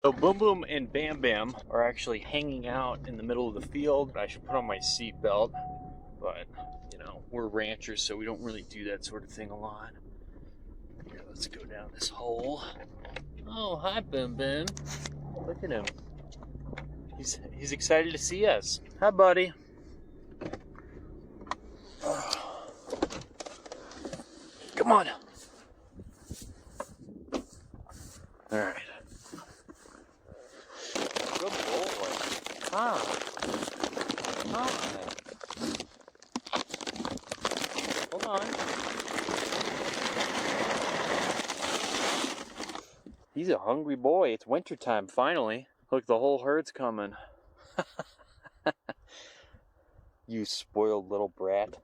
So Boom Boom and Bam Bam are actually hanging out in the middle of the field. I should put on my seatbelt, but you know, we're ranchers, so we don't really do that sort of thing a lot. Here, let's go down this hole. Oh, hi Boom Boom. Look at him. He's excited to see us. Hi, buddy. Come on. All right. Good boy. Hi. Hi. Hold on. He's a hungry boy. It's wintertime, finally. Look, the whole herd's coming. You spoiled little brat.